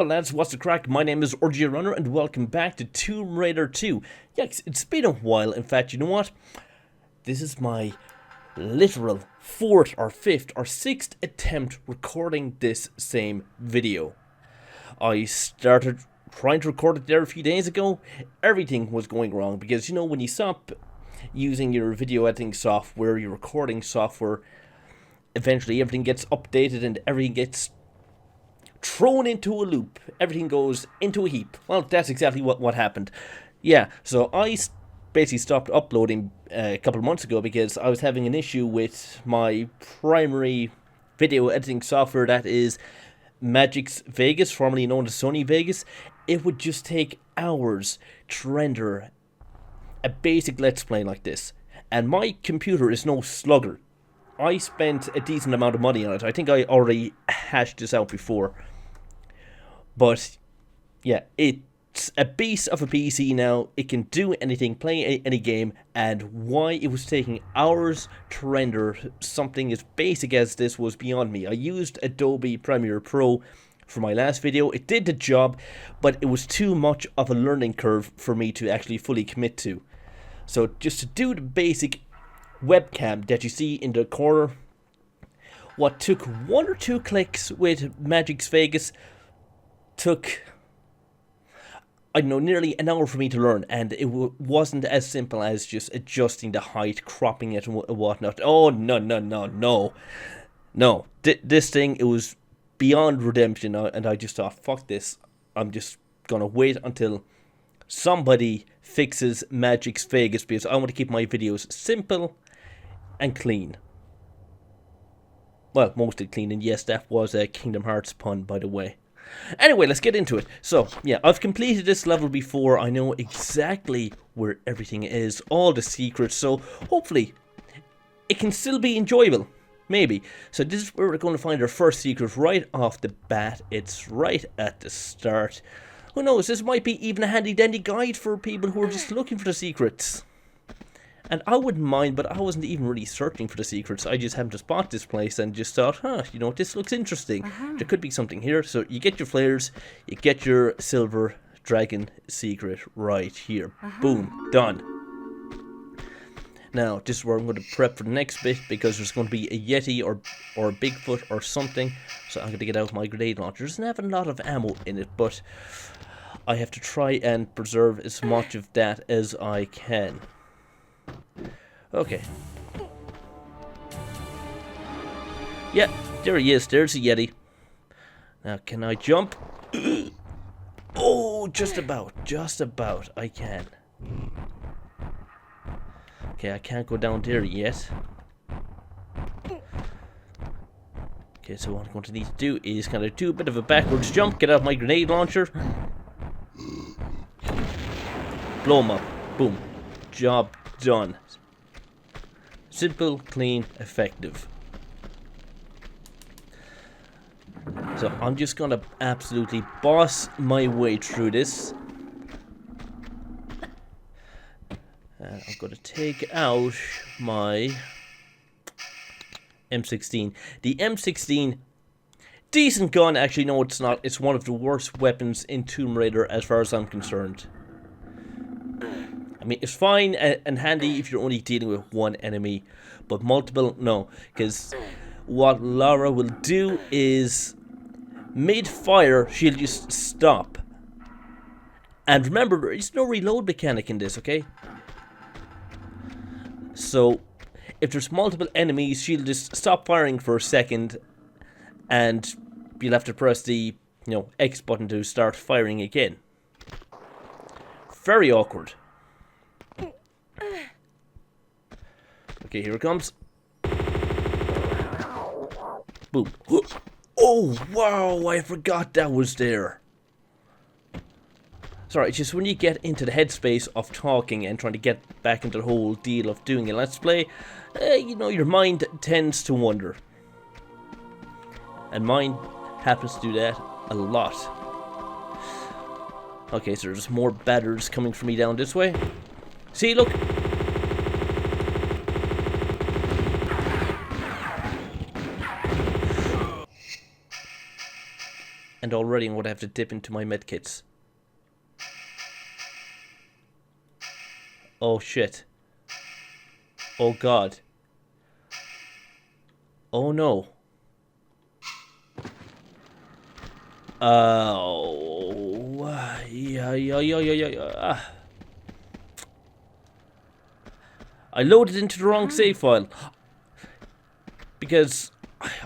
Well, lads, what's the crack? My name is RG Runner, and welcome back to Tomb Raider 2. Yes, it's been a while. In fact, you know what? This is my literal fourth or fifth or sixth attempt recording this same video. I started trying to record it there a few days ago. Everything was going wrong because, you know, when you stop using your video editing software, your recording software, eventually everything gets updated and everything gets thrown into a loop. Everything goes into a heap. Well, that's exactly what happened. Yeah, so I basically stopped uploading a couple of months ago because I was having an issue with my primary video editing software, that is Magix Vegas, formerly known as Sony Vegas. It would just take hours to render a basic Let's Play like this. And my computer is no slugger. I spent a decent amount of money on it. I think I already hashed this out before. But, yeah, it's a beast of a PC now. It can do anything, play any game, and why it was taking hours to render something as basic as this was beyond me. I used Adobe Premiere Pro for my last video. It did the job, but it was too much of a learning curve for me to actually fully commit to. So, just to do the basic webcam that you see in the corner, what took one or two clicks with Magix Vegas took, I don't know, nearly an hour for me to learn, and it wasn't as simple as just adjusting the height, cropping it and whatnot. Oh, no. This thing, it was beyond redemption, and I just thought, fuck this. I'm just gonna wait until somebody fixes Magix Vegas because I want to keep my videos simple and clean. Well, mostly clean, and yes, that was a Kingdom Hearts pun, by the way. Anyway, let's get into it. So, yeah, I've completed this level before. I know exactly where everything is, all the secrets, so hopefully it can still be enjoyable. Maybe. So this is where we're going to find our first secret right off the bat. It's right at the start. Who knows, this might be even a handy dandy guide for people who are just looking for the secrets. And I wouldn't mind, but I wasn't even really searching for the secrets. I just happened to spot this place and just thought, you know, this looks interesting. There could be something here. So you get your flares, you get your silver dragon secret right here. Boom, done. Now, this is where I'm going to prep for the next bit because there's going to be a Yeti or a Bigfoot or something. So I'm going to get out my grenade launcher. It doesn't have a lot of ammo in it, but I have to try and preserve as much of that as I can. Okay. Yeah, there he is. There's a Yeti. Now, can I jump? Oh, just about. I can. Okay, I can't go down there yet. Okay, so what I'm going to need to do is kind of do a bit of a backwards jump, get out my grenade launcher. Blow him up. Boom. Job done. Simple, clean, effective. So I'm just gonna absolutely boss my way through this. And I'm gonna take out my M16. The M16, decent gun. Actually, no, it's not. It's one of the worst weapons in Tomb Raider as far as I'm concerned. I mean, it's fine and handy if you're only dealing with one enemy, but multiple, no. Because what Lara will do is, mid-fire, she'll just stop. And remember, there is no reload mechanic in this, okay? So, if there's multiple enemies, she'll just stop firing for a second, and you'll have to press the, X button to start firing again. Very awkward. Okay, here it comes. Boom. Oh, wow, I forgot that was there. Sorry, it's just when you get into the headspace of talking and trying to get back into the whole deal of doing a Let's Play, your mind tends to wander. And mine happens to do that a lot. Okay, so there's more batters coming from me down this way. See, look. and already I'm going to have to dip into my medkits. Oh shit. Oh god. Oh no. Oh. Yeah. I loaded into the wrong save file. Because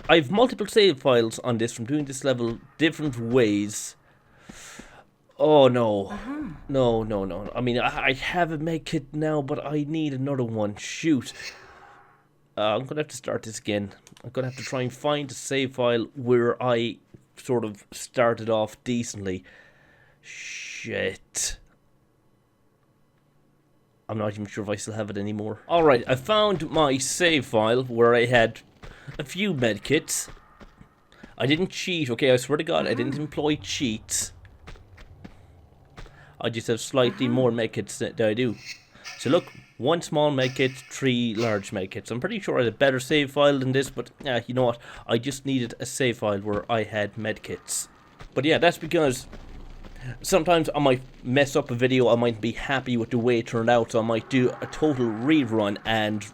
I have multiple save files on this from doing this level different ways. Oh no. No. I mean, I have a medkit now, but I need another one. Shoot. I'm going to have to start this again. I'm going to have to try and find a save file where I sort of started off decently. Shit. I'm not even sure if I still have it anymore. Alright, I found my save file where I had a few medkits. I didn't cheat, okay? I swear to God, I didn't employ cheats. I just have slightly more medkits than I do. So look, 1 small medkit, 3 large medkits. I'm pretty sure I had a better save file than this, but you know what? I just needed a save file where I had medkits. But yeah, that's because sometimes I might mess up a video, I might be happy with the way it turned out, so I might do a total rerun and,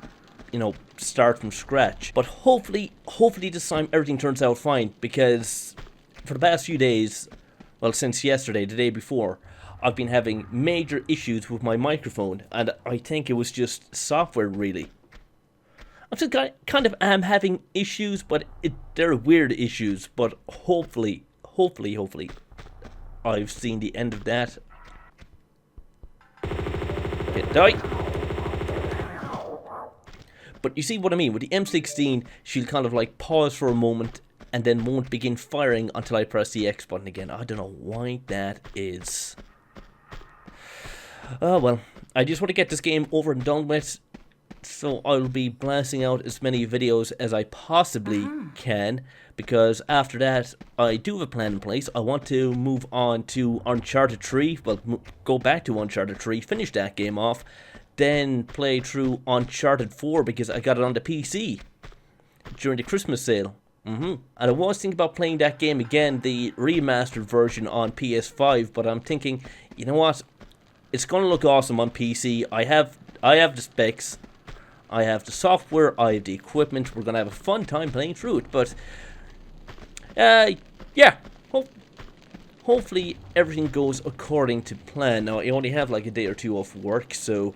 you know, start from scratch. But hopefully this time everything turns out fine, because for the past few days, well, since yesterday, the day before, I've been having major issues with my microphone, and I think it was just software, really. I'm still kind of am having issues, but they're weird issues, but hopefully, I've seen the end of that. Okay, die! But you see what I mean, with the M16, she'll kind of like pause for a moment, and then won't begin firing until I press the X button again. I don't know why that is. Oh well, I just want to get this game over and done with, so I'll be blasting out as many videos as I possibly can, because after that, I do have a plan in place. I want to move on to Uncharted 3, well, go back to Uncharted 3, finish that game off, then play through Uncharted 4, because I got it on the PC during the Christmas sale. And I was thinking about playing that game again, the remastered version on PS5, but I'm thinking, you know what? It's going to look awesome on PC. I have the specs, I have the software, I have the equipment. We're going to have a fun time playing through it. But, yeah, hopefully everything goes according to plan. Now, I only have like a day or two off work, so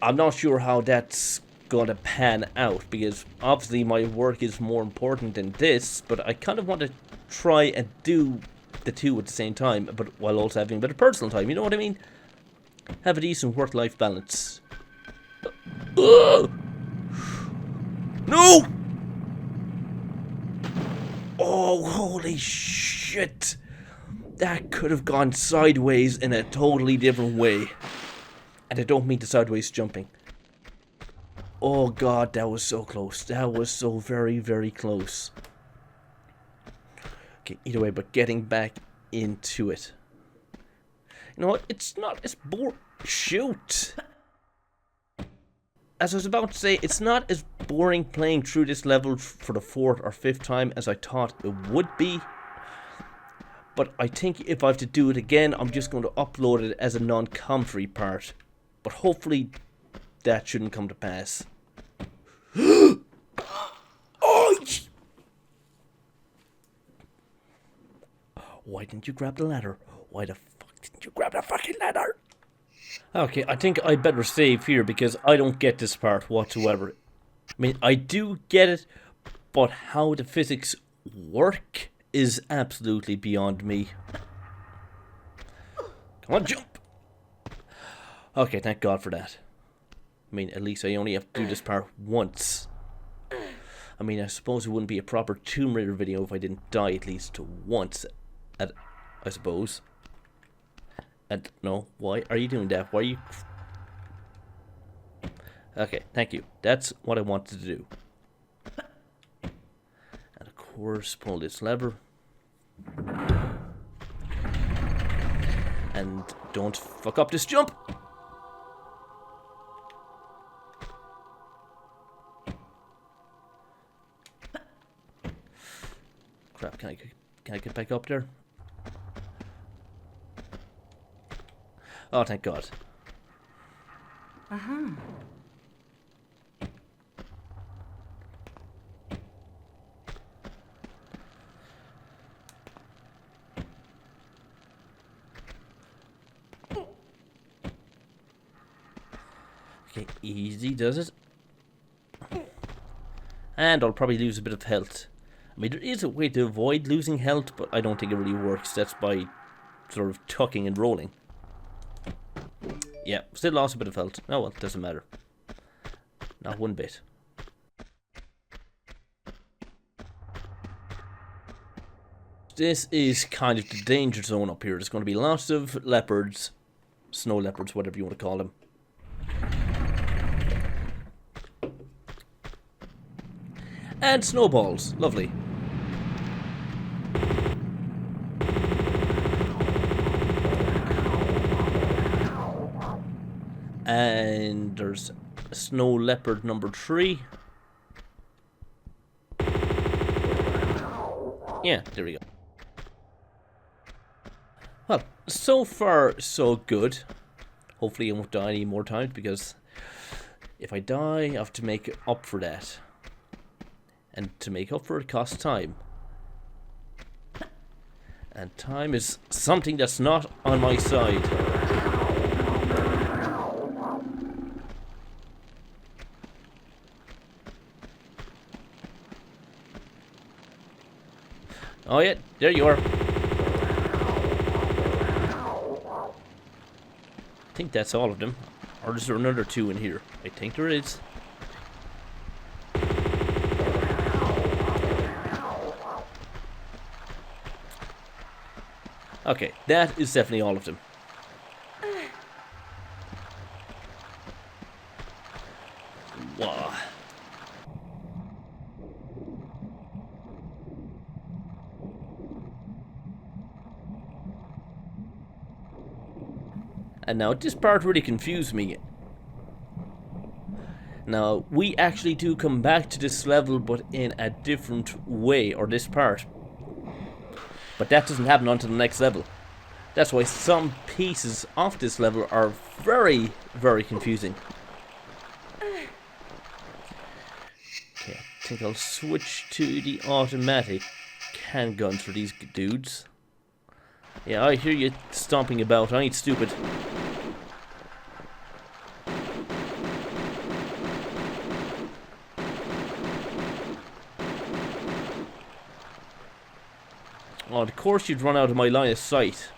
I'm not sure how that's going to pan out, because obviously my work is more important than this, but I kind of want to try and do the two at the same time, but while also having a bit of personal time, you know what I mean? Have a decent work-life balance. No! Oh, holy shit! That could have gone sideways in a totally different way. And I don't mean the sideways jumping. Oh god, that was so close. That was so very, very close. Okay, either way, but getting back into it. You know what? It's not as boring. Shoot! As I was about to say, it's not as boring playing through this level for the 4th or 5th time as I thought it would be. But I think if I have to do it again, I'm just going to upload it as a non-commentary part. But hopefully that shouldn't come to pass. Oh! Why didn't you grab the ladder? Why the fuck didn't you grab the fucking ladder? Okay, I think I better save here because I don't get this part whatsoever. I mean, I do get it, but how the physics work is absolutely beyond me. Come on, jump! Okay, thank God for that. I mean, at least I only have to do this part once. I mean, I suppose it wouldn't be a proper Tomb Raider video if I didn't die at least once. I suppose. No, why are you doing that? Why are you... Okay, thank you. That's what I wanted to do. And of course, pull this lever. And don't fuck up this jump! Crap. Can I get back up there? Oh, thank God. Uh-huh. Okay, easy does it. And I'll probably lose a bit of health. I mean, there is a way to avoid losing health, but I don't think it really works. That's by sort of tucking and rolling. Yeah, still lost a bit of health. Oh well, doesn't matter. Not one bit. This is kind of the danger zone up here. There's going to be lots of leopards, snow leopards, whatever you want to call them. And snowballs. Lovely. And there's snow leopard number 3. Yeah, there we go. Well, so far so good. Hopefully I won't die any more times, because if I die, I have to make up for that. And to make up for it costs time. And time is something that's not on my side. Oh yeah, there you are. I think that's all of them. Or is there another 2 in here? I think there is. Okay, that is definitely all of them. Wow. And now this part really confused me. Now, we actually do come back to this level, but in a different way, or this part. But that doesn't happen until the next level. That's why some pieces of this level are very, very confusing. Okay, I think I'll switch to the automatic handguns for these dudes. Yeah, I hear you stomping about. I ain't stupid. Oh, of course you'd run out of my line of sight.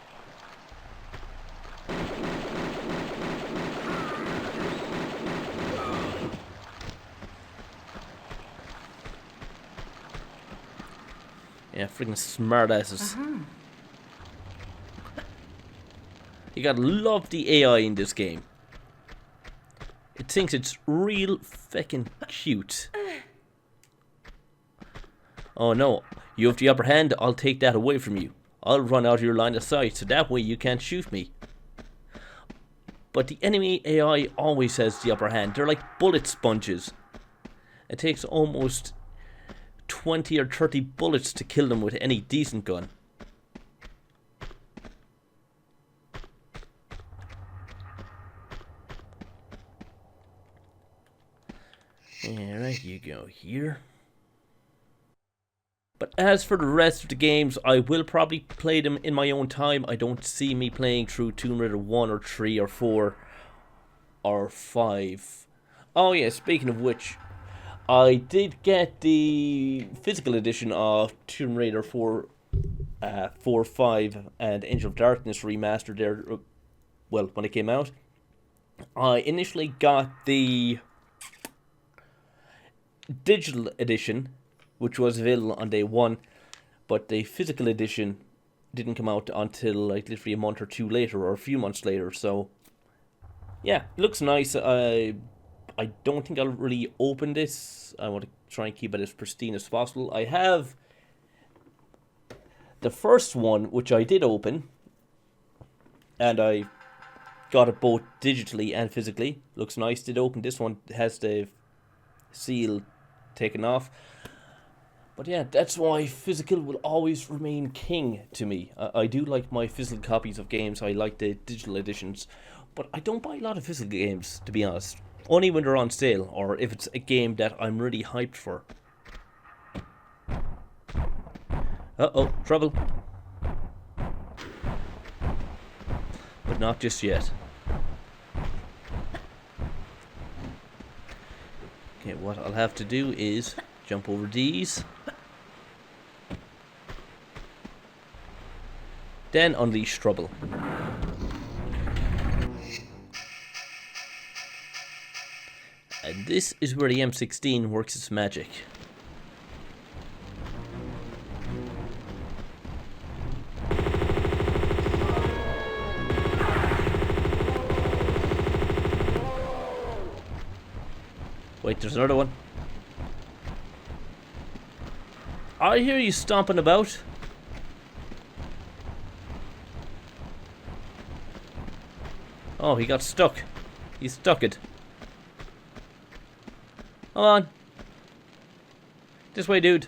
Yeah, freaking smart asses. You gotta love the AI in this game. It thinks it's real feckin' cute. Oh no, you have the upper hand, I'll take that away from you. I'll run out of your line of sight, so that way you can't shoot me. But the enemy AI always has the upper hand. They're like bullet sponges. It takes almost 20 or 30 bullets to kill them with any decent gun. Alright, you go here. But as for the rest of the games, I will probably play them in my own time. I don't see me playing through Tomb Raider 1 or 3 or 4 or 5. Oh yeah, speaking of which, I did get the physical edition of Tomb Raider 4, 5, and Angel of Darkness Remastered there, well, when it came out. I initially got the digital edition, which was available on day 1, but the physical edition didn't come out until like literally a month or 2 later, or a few months later. So yeah, it looks nice. I don't think I'll really open this. I want to try and keep it as pristine as possible. I have the first one, which I did open, and I got it both digitally and physically. Looks nice. Did open this one. It has the seal taken off. But yeah, that's why physical will always remain king to me. I do like my physical copies of games. I like the digital editions. But I don't buy a lot of physical games, to be honest. Only when they're on sale, or if it's a game that I'm really hyped for. Uh-oh, trouble. But not just yet. Okay, what I'll have to do is jump over these. Then unleash trouble. And this is where the M16 works its magic. Wait, there's another one. I hear you stomping about. Oh, he got stuck. He's stuck it. Come on. This way, dude.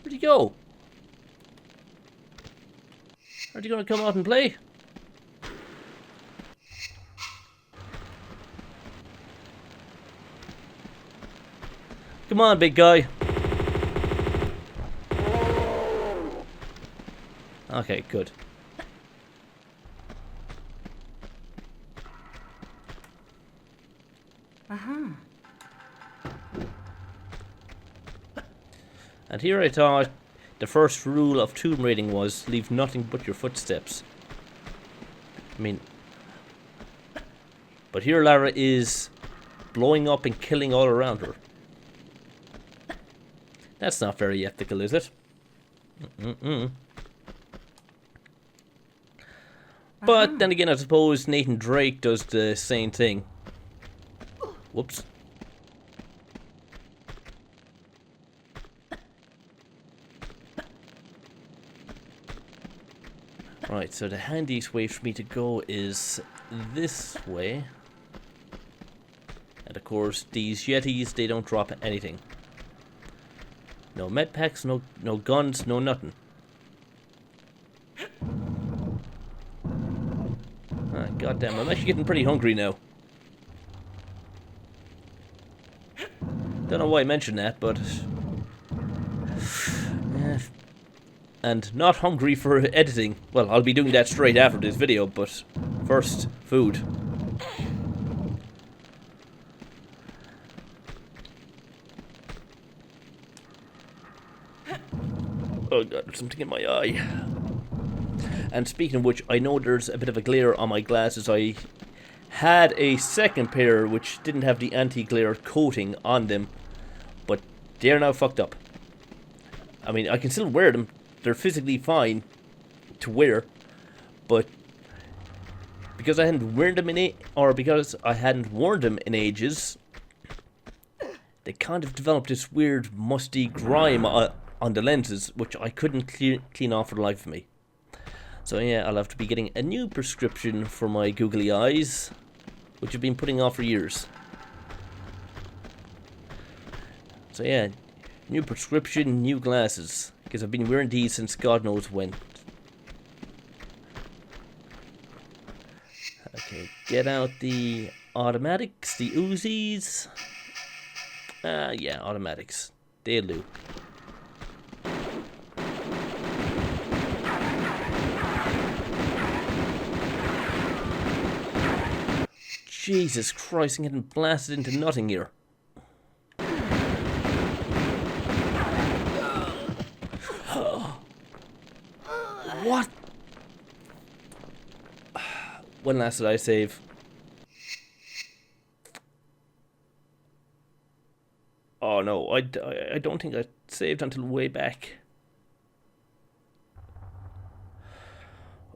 Where'd he go? Aren't you gonna come out and play? Come on, big guy. Okay, good. And here I thought the first rule of tomb raiding was leave nothing but your footsteps. I mean, but here Lara is blowing up and killing all around her. That's not very ethical, is it? But then again, I suppose Nathan Drake does the same thing. Whoops. Right, so the handiest way for me to go is this way. And of course, these Yetis, they don't drop anything. No med packs, no guns, no nothing. Ah, goddamn, I'm actually getting pretty hungry now. Don't know why I mentioned that, but... and not hungry for editing. Well, I'll be doing that straight after this video, but first, food. Oh god, there's something in my eye. And speaking of which, I know there's a bit of a glare on my glasses. I had a second pair which didn't have the anti-glare coating on them, but they're now fucked up. I mean, I can still wear them. They're physically fine to wear, but because I hadn't worn them in ages, they kind of developed this weird musty grime on the lenses, which I couldn't clean off for the life of me. So yeah, I'll have to be getting a new prescription for my googly eyes, which I've been putting off for years. So yeah, new prescription, new glasses, because I've been wearing these since God knows when. Okay, get out the automatics, the Uzis. Yeah, automatics. They'll do. Jesus Christ, I'm getting blasted into nothing here. What? When last did I save? Oh no, I don't think I saved until way back.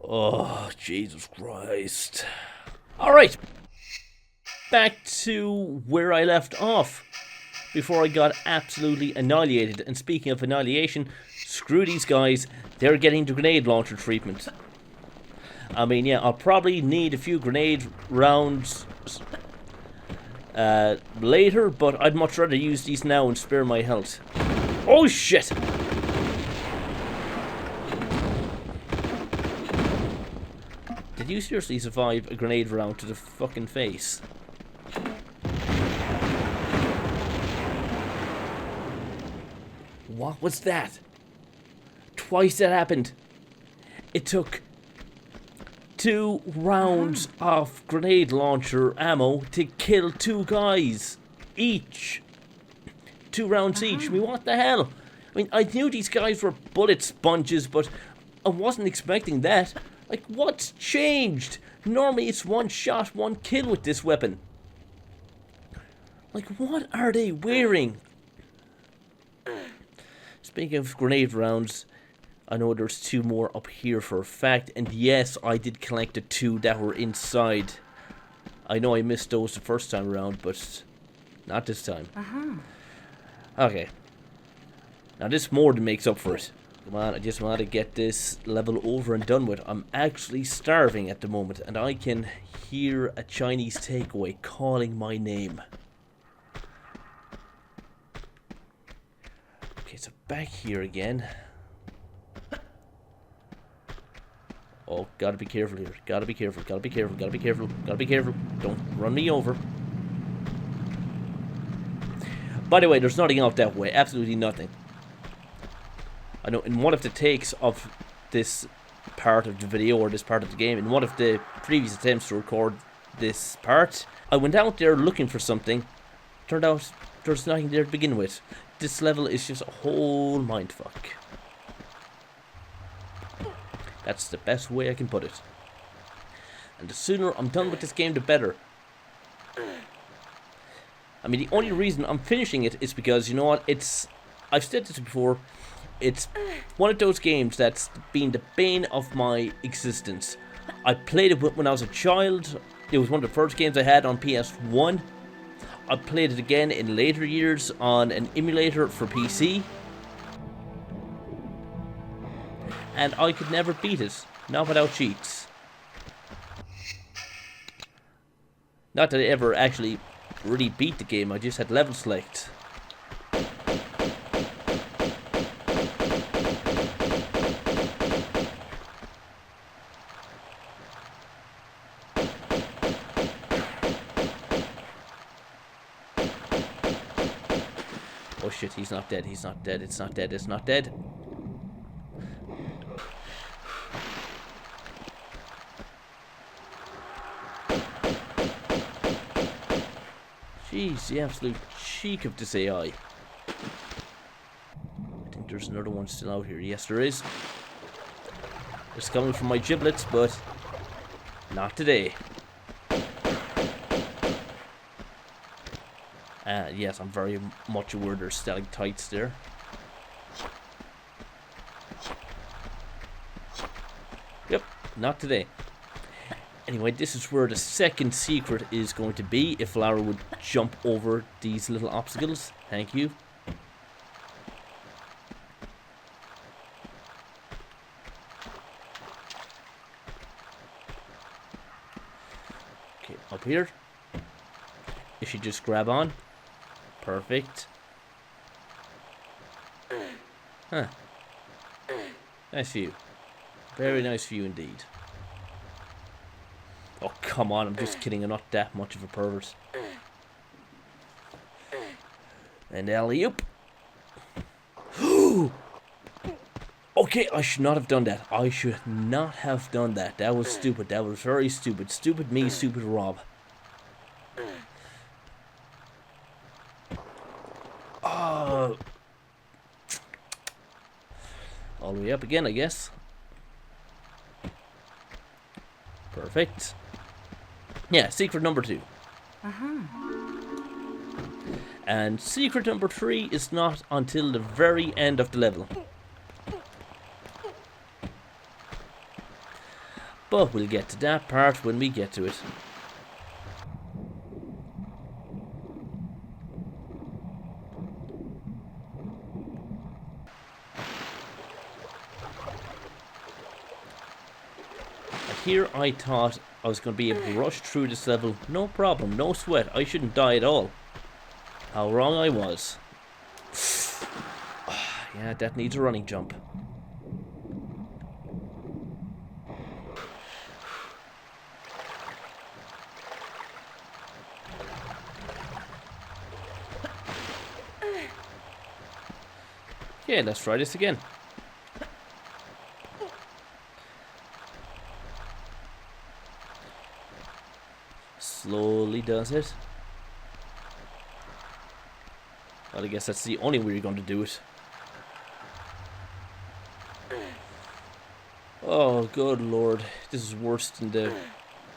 Oh, Jesus Christ. Alright. Back to where I left off before I got absolutely annihilated. And speaking of annihilation, screw these guys. They're getting the grenade launcher treatment. I mean, yeah, I'll probably need a few grenade rounds later, but I'd much rather use these now and spare my health. Oh, shit! Did you seriously survive a grenade round to the fucking face? What was that? Twice that happened. It took 2 rounds of grenade launcher ammo to kill 2 guys each. 2 rounds each. I mean, what the hell? I mean, I knew these guys were bullet sponges, but I wasn't expecting that. Like, what's changed? Normally it's 1 shot, 1 kill with this weapon. Like, what are they wearing? Speaking of grenade rounds, I know there's 2 more up here for a fact, and yes, I did collect the 2 that were inside. I know I missed those the first time around, but not this time. Okay. Now this more than makes up for it. Come on, I just want to get this level over and done with. I'm actually starving at the moment, and I can hear a Chinese takeaway calling my name. Okay, so back here again. Oh, gotta be careful here. Gotta be careful, gotta be careful, gotta be careful, gotta be careful. Don't run me over. By the way, there's nothing out that way. Absolutely nothing. I know in one of the takes of this part of the video, or this part of the game, in one of the previous attempts to record this part, I went out there looking for something. Turned out there's nothing there to begin with. This level is just a whole mindfuck. That's the best way I can put it. And the sooner I'm done with this game, the better. I mean, the only reason I'm finishing it is because, you know what, I've said this before, it's one of those games that's been the bane of my existence. I played it when I was a child. It was one of the first games I had on PS1. I played it again in later years on an emulator for PC. And I could never beat it, not without cheats. Not that I ever actually really beat the game, I just had level select. Oh shit, he's not dead, he's not dead, it's not dead, it's not dead. Jeez, the absolute cheek of this AI. I think there's another one still out here. Yes, there is. It's coming from my giblets, but not today. Yes, I'm very much aware there's stalactites there. Yep, not today. Anyway, this is where the second secret is going to be, if Lara would jump over these little obstacles. Thank you. Okay, up here. If you just grab on. Perfect. Huh. Nice view. Very nice view indeed. Oh, come on, I'm just kidding. I'm not that much of a pervert. And alley-oop. Okay, I should not have done that. I should not have done that. That was stupid. That was very stupid. Stupid me, stupid Rob. All the way up again, I guess. Perfect. Yeah, secret number 2. And secret number 3 is not until the very end of the level. But we'll get to that part when we get to it. here I thought I was going to be able to rush through this level, no problem, no sweat, I shouldn't die at all. How wrong I was. Yeah, that needs a running jump. Yeah, let's try this again. Slowly does it. Well, I guess that's the only way you're going to do it. Oh, good lord. This is worse than the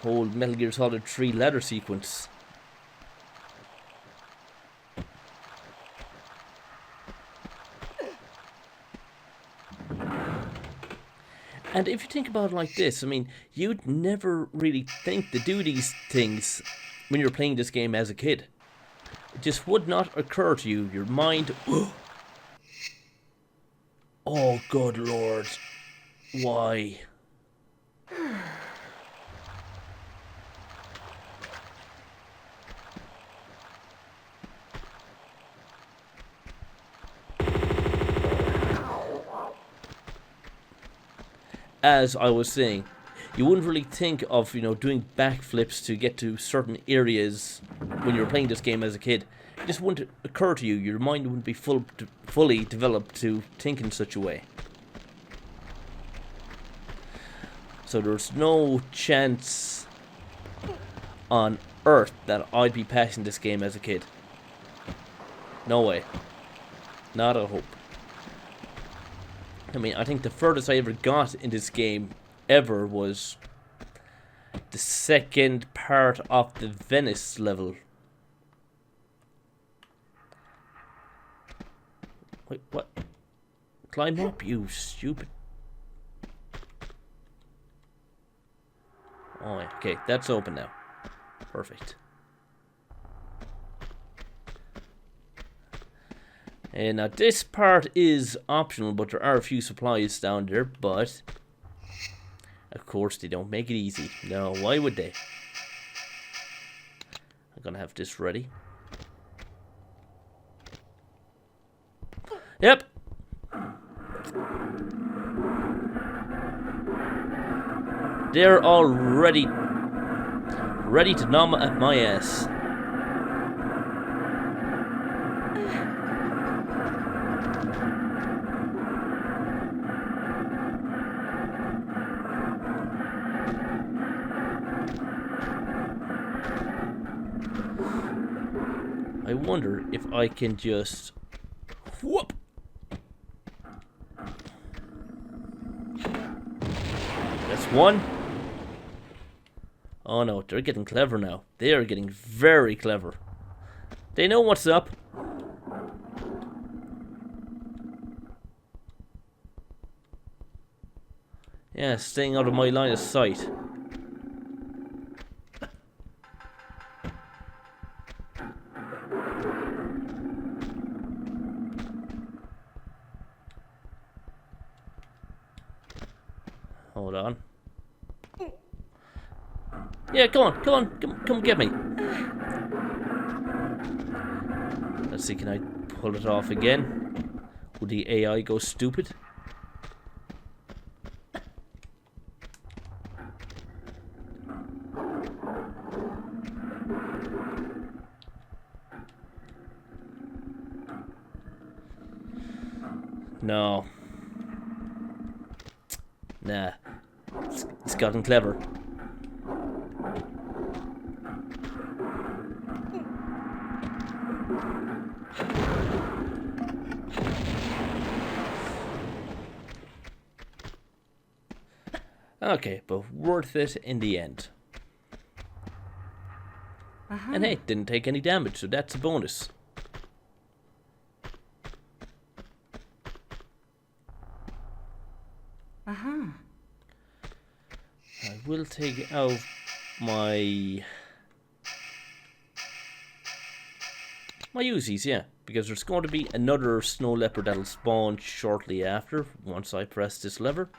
whole Metal Gear Solid 3 ladder sequence. And if you think about it like this, I mean, you'd never really think to do these things when you're playing this game as a kid. It just would not occur to you. Your mind... Oh, good lord. Why? As I was saying, you wouldn't really think of, you know, doing backflips to get to certain areas when you were playing this game as a kid. It just wouldn't occur to you. Your mind wouldn't be fully developed to think in such a way. So there's no chance on earth that I'd be passing this game as a kid. No way. Not a hope. I mean, I think the furthest I ever got in this game ever was the second part of the Venice level. Wait, what? Climb up, you stupid. Oh, okay, that's open now. Perfect. And now this part is optional, but there are a few supplies down there, but of course they don't make it easy. No, why would they? I'm gonna have this ready. Yep. They're all ready to nom at my ass. I wonder if I can just whoop. That's one. Oh no, they're getting clever now. They are getting very clever. They know what's up. Yeah, staying out of my line of sight. Hold on. Yeah, come get me. Let's see, can I pull it off again? Would the AI go stupid? No. Nah. It's gotten clever. Okay, but worth it in the end. And hey, didn't take any damage, so that's a bonus. I will take out my Uzis, yeah, because there's going to be another snow leopard that'll spawn shortly after, once I press this lever.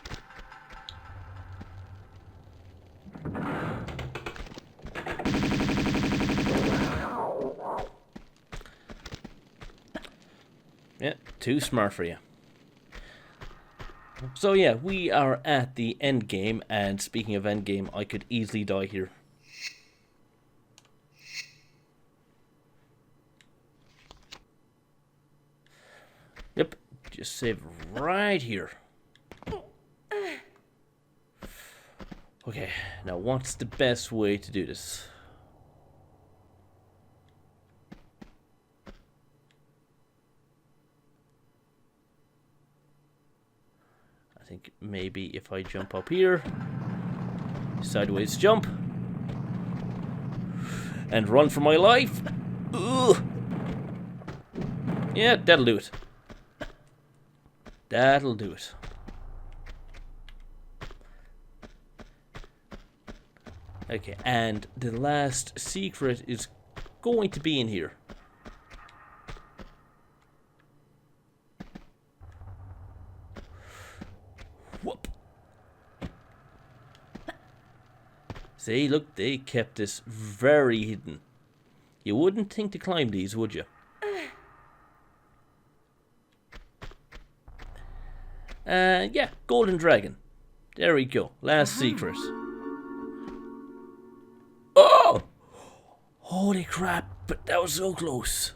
Yeah, too smart for you. So yeah, we are at the end game, and speaking of end game, I could easily die here. Yep, just save right here. Okay, now what's the best way to do this? I think maybe if I jump up here, sideways jump, and run for my life. Ugh. Yeah, that'll do it. That'll do it. Okay, and the last secret is going to be in here. Whoop. See, look, they kept this very hidden. You wouldn't think to climb these, would you? Yeah, golden dragon. There we go. Last secret. Oh! Holy crap, but that was so close.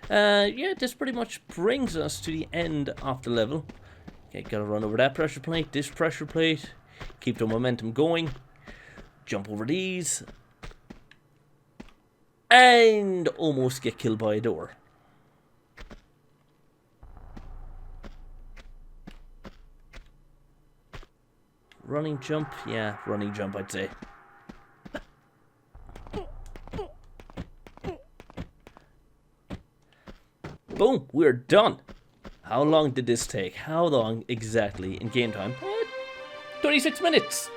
Yeah, this pretty much brings us to the end of the level. Okay, gotta run over that pressure plate, this pressure plate, keep the momentum going, jump over these, and almost get killed by a door. Running jump? Yeah, running jump, I'd say. Boom, we're done. How long did this take? How long exactly in game time? 26 minutes.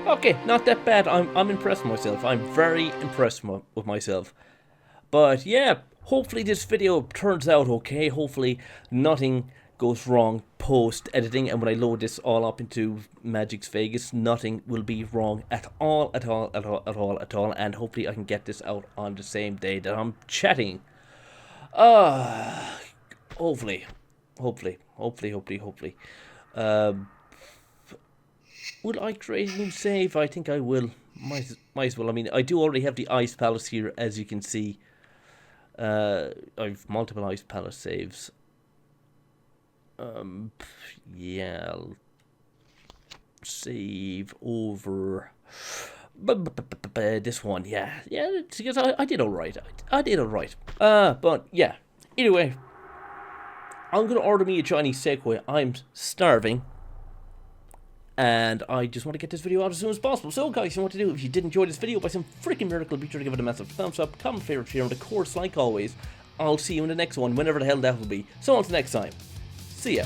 Okay, not that bad. I'm impressed with myself. I'm very impressed with myself. But yeah, hopefully this video turns out okay. Hopefully nothing goes wrong post-editing, and when I load this all up into Magix Vegas, nothing will be wrong at all, and hopefully I can get this out on the same day that I'm chatting. Hopefully. Will I create a new save? I think I will. Might as well. I mean, I do already have the Ice Palace here, as you can see. I've multiple Ice Palace saves. Yeah, I'll save over this one. Yeah, because I did alright. I did alright. But yeah. Anyway, I'm gonna order me a Chinese takeaway. I'm starving, and I just want to get this video out as soon as possible. So, guys, you know what to do. If you did enjoy this video by some freaking miracle, be sure to give it a massive thumbs up, comment, favorite, share, and of course, like always, I'll see you in the next one, whenever the hell that will be. So until next time. See ya.